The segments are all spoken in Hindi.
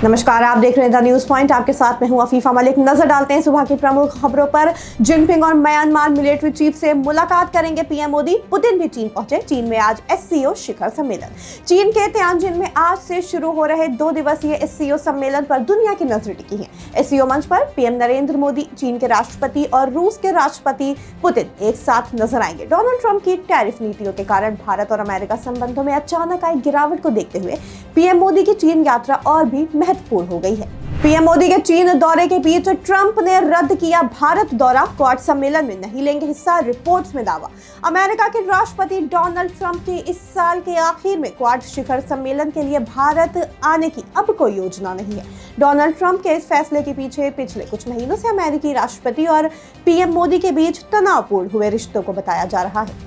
नमस्कार, आप देख रहे हैं द न्यूज पॉइंट। आपके साथ में हूं अफीफा मलिक। नजर डालते हैं सुबह की प्रमुख खबरों पर। जिनपिंग और म्यांमार मिलिट्री चीफ से मुलाकात करेंगे पीएम मोदी। पुतिन भी चीन पहुंचे। चीन में आज एससीओ शिखर सम्मेलन। चीन के तियानजिन में आज से शुरू हो रहे 2 दिवसीय एससीओ सम्मेलन पर दुनिया की नजर टिकी है। एससीओ मंच पर पीएम नरेंद्र मोदी, चीन के राष्ट्रपति और रूस के राष्ट्रपति पुतिन एक साथ नजर आएंगे। डोनाल्ड ट्रंप की टैरिफ नीतियों के कारण भारत और अमेरिका संबंधों में अचानक आई गिरावट को देखते हुए पीएम मोदी की चीन यात्रा और भी महत्वपूर्ण हो गई है। पीएम मोदी के चीन दौरे के बीच ट्रंप ने रद्द किया भारत दौरा। क्वाड सम्मेलन में नहीं लेंगे हिस्सा, रिपोर्ट्स में दावा। अमेरिका के राष्ट्रपति डोनाल्ड ट्रंप की इस साल के आखिर में क्वाड शिखर सम्मेलन के लिए भारत आने की अब कोई योजना नहीं है। डोनाल्ड ट्रंप के इस फैसले के पीछे पिछले कुछ महीनों से अमेरिकी राष्ट्रपति और पीएम मोदी के बीच तनावपूर्ण हुए रिश्तों को बताया जा रहा है।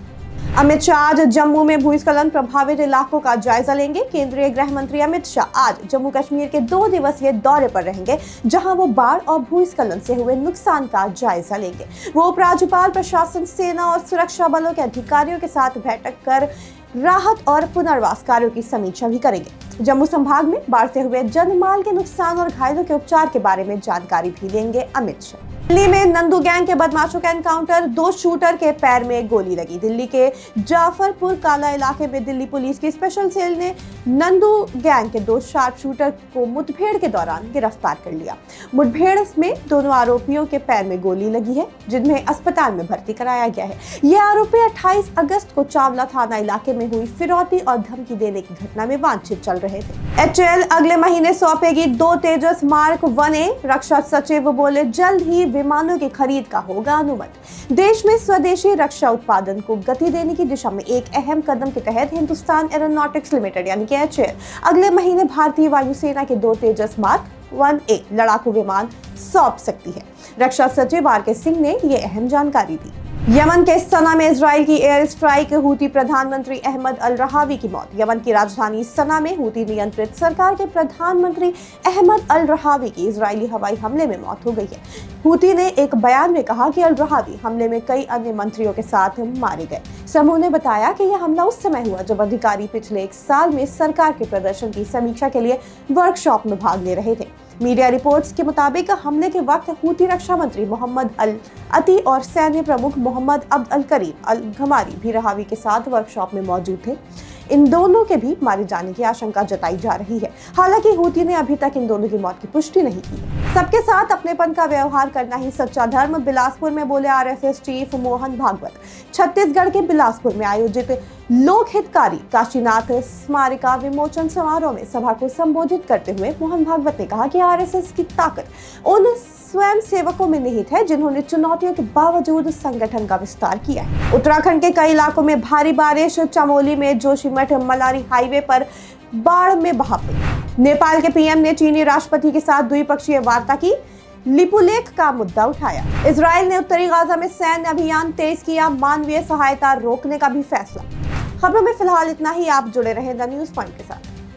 अमित शाह आज जम्मू में भूस्खलन प्रभावित इलाकों का जायजा लेंगे। केंद्रीय गृह मंत्री अमित शाह आज जम्मू कश्मीर के 2 दिवसीय दौरे पर रहेंगे, जहां वो बाढ़ और भूस्खलन से हुए नुकसान का जायजा लेंगे। वो उपराज्यपाल, प्रशासन, सेना और सुरक्षा बलों के अधिकारियों के साथ बैठक कर राहत और पुनर्वास कार्यों की समीक्षा भी करेंगे। जम्मू संभाग में बाढ़ से हुए जनमाल के नुकसान और घायलों के उपचार के बारे में जानकारी भी देंगे अमित शाह। दिल्ली में नंदू गैंग के बदमाशों का एनकाउंटर, 2 शूटर के पैर में गोली लगी। दिल्ली के जाफरपुर काला इलाके में दिल्ली पुलिस की स्पेशल सेल ने नंदू गैंग के 2 शार्प शूटर को मुठभेड़ के दौरान गिरफ्तार कर लिया। मुठभेड़ में दोनों आरोपियों के पैर में गोली लगी है, जिन्हें अस्पताल में भर्ती कराया गया है। ये आरोपी 28 अगस्त को चावला थाना इलाके में हुई फिरौती और धमकी देने की घटना में वांछित चल रहे थे। एचएएल अगले महीने सौंपेगी 2 तेजस मार्क 1A। रक्षा सचिव बोले जल्द ही विमानों की खरीद का होगा अनुमति। देश में स्वदेशी रक्षा उत्पादन को गति देने की दिशा में एक अहम कदम के तहत हिंदुस्तान एरोनॉटिक्स लिमिटेड यानी कि एचएएल अगले महीने भारतीय वायुसेना के 2 तेजस मार्क 1A लड़ाकू विमान सौंप सकती है। रक्षा सचिव आर.के. सिंह ने ये अहम जानकारी दी। यमन के सना में इजराइल की एयर स्ट्राइक, हूती प्रधानमंत्री अहमद अल रहावी की मौत। यमन की राजधानी सना में हूती नियंत्रित सरकार के प्रधानमंत्री अहमद अल रहावी की इजरायली हवाई हमले में मौत हो गई है। हूती ने एक बयान में कहा कि अल रहावी हमले में कई अन्य मंत्रियों के साथ मारे गए। समूह ने बताया कि यह हमला उस समय हुआ जब अधिकारी पिछले 1 साल में सरकार के प्रदर्शन की समीक्षा के लिए वर्कशॉप में भाग ले रहे थे। मीडिया रिपोर्ट्स के मुताबिक हमले के वक्त हूती रक्षा मंत्री मोहम्मद अल अती और सैन्य प्रमुख मोहम्मद अब्द अल करीम अल घमारी भी रहावी के साथ वर्कशॉप में मौजूद थे। इन दोनों के भी मारे जाने की आशंका जताई जा रही है। हालांकि हूती ने अभी तक इन दोनों की मौत की पुष्टि नहीं की। सबके साथ अपनेपन का व्यवहार करना ही सच्चा धर्म, बिलासपुर में बोले आरएसएस चीफ मोहन भागवत। छत्तीसगढ़ के बिलासपुर में आयोजित लोक हितकारी काशीनाथ स्मारिका विमोचन समारोह में सभा को संबोधित करते हुए मोहन भागवत ने कहा कि आरएसएस की ताकत उन स्वयं सेवकों में निहित है जिन्होंने चुनौतियों के बावजूद संगठन का विस्तार किया है। उत्तराखंड के कई इलाकों में भारी बारिश, चमोली में जोशीमठ मलारी हाईवे पर बाढ़ में बहाव। नेपाल के पीएम ने चीनी राष्ट्रपति के साथ द्विपक्षीय वार्ता की, लिपुलेख का मुद्दा उठाया। इजराइल ने उत्तरी गाजा में सैन्य अभियान तेज किया, मानवीय सहायता रोकने का भी फैसला। खबरों में फिलहाल इतना ही। आप जुड़े रहें द न्यूज पॉइंट के साथ।